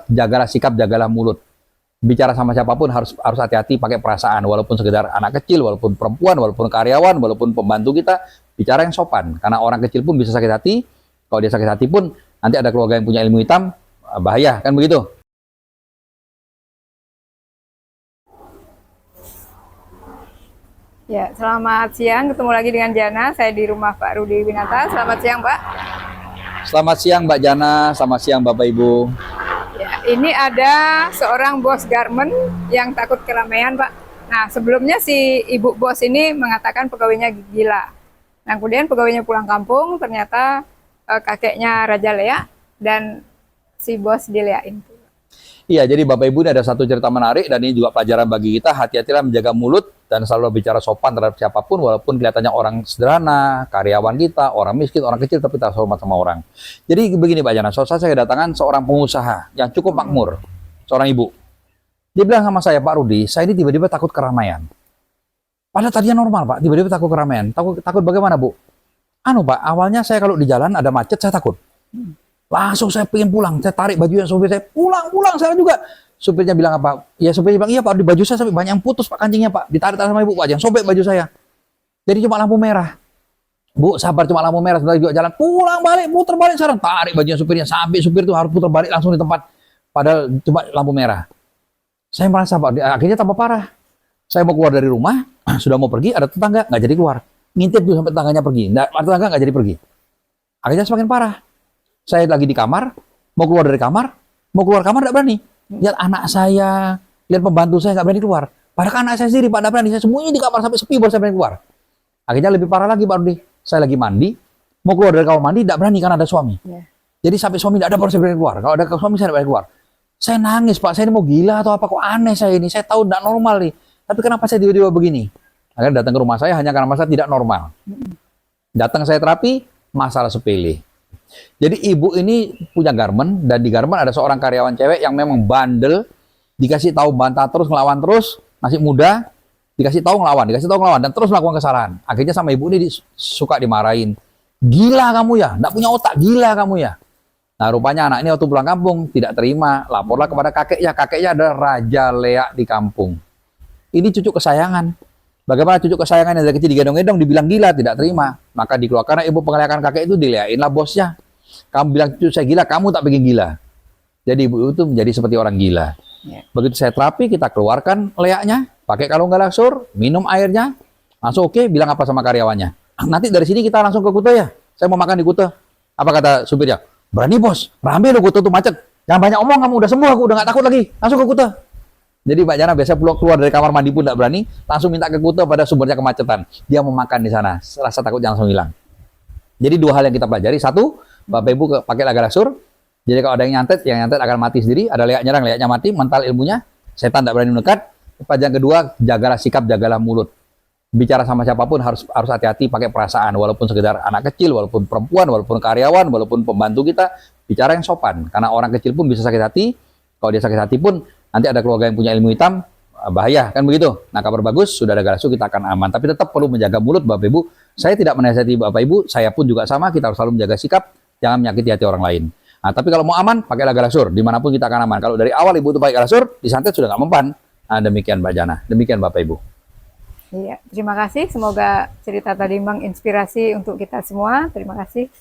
jagalah sikap, jagalah mulut. Bicara sama siapapun harus hati-hati, pakai perasaan, walaupun sekedar anak kecil, walaupun perempuan, walaupun karyawan, walaupun pembantu kita, bicara yang sopan. Karena orang kecil pun bisa sakit hati. Kalau dia sakit hati pun nanti ada keluarga yang punya ilmu hitam, bahaya, kan begitu? Ya, selamat siang. Ketemu lagi dengan Jana. Saya di rumah Pak Rudi Winata. Selamat siang, Pak. Selamat siang Mbak Jana, selamat siang Bapak Ibu. Ya, ini ada seorang bos garmen yang takut keramaian, Pak. Nah, sebelumnya si ibu bos ini mengatakan pegawainya gila. Nah, kemudian pegawainya pulang kampung, ternyata kakeknya Raja Lea dan si bos dileain. Iya, jadi Bapak Ibu ini ada satu cerita menarik dan ini juga pelajaran bagi kita. Hati-hatilah menjaga mulut dan selalu bicara sopan terhadap siapapun, walaupun kelihatannya orang sederhana, karyawan kita, orang miskin, orang kecil, tapi kita hormat sama orang. Jadi begini Pak Jana, saya kedatangan seorang pengusaha yang cukup makmur, seorang ibu. Dia bilang sama saya, Pak Rudi, saya ini tiba-tiba takut keramaian. Padahal tadinya normal Pak, tiba-tiba takut keramaian. Takut bagaimana Bu? Pak, awalnya saya kalau di jalan ada macet, saya takut. Langsung saya pengen pulang, saya tarik bajunya supir saya, pulang saya juga. Supirnya bilang apa? Ya supirnya bilang, iya Pak, di baju saya sampai banyak yang putus Pak kancingnya Pak. Ditarik sama ibu Pak, jangan sobek baju saya. Jadi cuma lampu merah. Bu, sabar cuma lampu merah, setelah juga jalan, pulang balik, putar balik sekarang. Tarik bajunya supirnya, sampai supir itu harus putar balik langsung di tempat. Padahal cuma lampu merah. Saya merasa Pak, akhirnya tambah parah. Saya mau keluar dari rumah, sudah mau pergi, ada tetangga, nggak jadi keluar. Ngintip tuh sampai tetangganya pergi, tetangga nggak jadi pergi. Akhirnya semakin parah. Saya lagi di kamar, mau keluar dari kamar, mau keluar kamar tidak berani. Lihat anak saya, lihat pembantu saya nggak berani keluar. Padahal anak saya sendiri Pak tidak berani, saya sembunyi di kamar sampai sepi baru saya berani keluar. Akhirnya lebih parah lagi Pak Rudi, saya lagi mandi, mau keluar dari kamar mandi tidak berani karena ada suami. Jadi sampai suami tidak ada baru saya berani keluar. Kalau ada suami saya tidak berani keluar. Saya nangis Pak, saya ini mau gila atau apa, kok aneh saya ini, saya tahu tidak normal nih. Tapi kenapa saya tiba-tiba begini? Akhirnya datang ke rumah saya hanya karena masalah tidak normal. Datang saya terapi, masalah sepele. Jadi ibu ini punya garmen dan di garmen ada seorang karyawan cewek yang memang bandel, dikasih tahu bantah terus, ngelawan terus, masih muda, dikasih tahu ngelawan dan terus melakukan kesalahan. Akhirnya sama ibu ini suka dimarahin. Gila kamu ya, enggak punya otak, gila kamu ya. Nah rupanya anak ini waktu pulang kampung tidak terima, laporlah kepada kakeknya. Kakeknya adalah Raja Lea di kampung. Ini cucu kesayangan. Bagaimana cucu kesayangan yang dari kecil digendong-gendong dibilang gila, tidak terima. Maka dikeluarkan ibu pengelakan kakek itu, dileainlah bosnya. Kamu bilang cucu saya gila, kamu tak bikin gila. Jadi ibu itu menjadi seperti orang gila. Begitu saya terapi, kita keluarkan leaknya, pakai kalung galaksur, minum airnya, langsung oke, bilang apa sama karyawannya. Nanti dari sini kita langsung ke Kuta ya, saya mau makan di Kuta. Apa kata supirnya? Berani bos, rame lo Kuta tuh macet. Jangan banyak omong, kamu udah sembuh, aku udah gak takut lagi, langsung ke Kuta. Jadi Mbak Jana biasa keluar dari kamar mandi pun tidak berani, langsung minta ke Kuta pada sumbernya kemacetan. Dia mau makan di sana, rasa takutnya langsung hilang. Jadi dua hal yang kita pelajari. Satu, Bapak Ibu pakailah galaksur. Jadi kalau ada yang nyantet akan mati sendiri. Ada leak nyerang, leaknya mati, mental ilmunya. Setan tidak berani mendekat. Yang kedua, jagalah sikap, jagalah mulut. Bicara sama siapapun harus hati-hati, pakai perasaan. Walaupun sekedar anak kecil, walaupun perempuan, walaupun karyawan, walaupun pembantu kita, bicara yang sopan. Karena orang kecil pun bisa sakit hati. Kalau dia sakit hati pun nanti ada keluarga yang punya ilmu hitam, bahaya, kan begitu. Nah kabar bagus, sudah ada galaksur, kita akan aman. Tapi tetap perlu menjaga mulut Bapak Ibu. Saya tidak menasihati Bapak Ibu, saya pun juga sama, kita harus selalu menjaga sikap, jangan menyakiti hati orang lain. Nah tapi kalau mau aman, pakailah galaksur, dimanapun kita akan aman. Kalau dari awal Ibu itu pakai galaksur, disantet sudah nggak mempan. Nah demikian Mbak Jana, demikian Bapak Ibu. Iya, terima kasih. Semoga cerita tadi menginspirasi untuk kita semua. Terima kasih.